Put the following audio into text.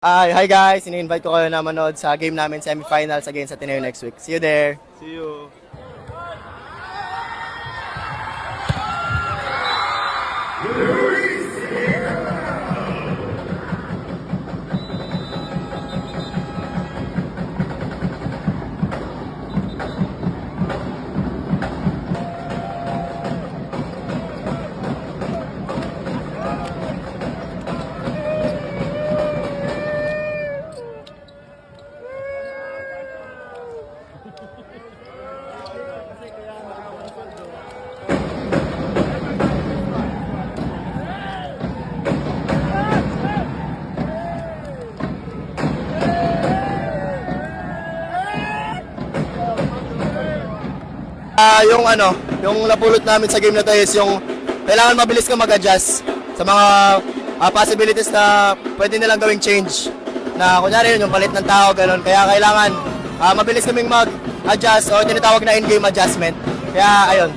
Hi guys, ini-invite ko kayo na manood sa game namin semifinals against Ateneo next week. See you there. See you. Yung napulot namin sa game na to is yung kailangan mabilis ka mag-adjust sa mga possibilities na pwede nilang gawing change. Na kunyari yun, yung palit ng tao, ganun. Kaya kailangan mabilis kaming mag-adjust o tinatawag na in-game adjustment. Kaya ayun,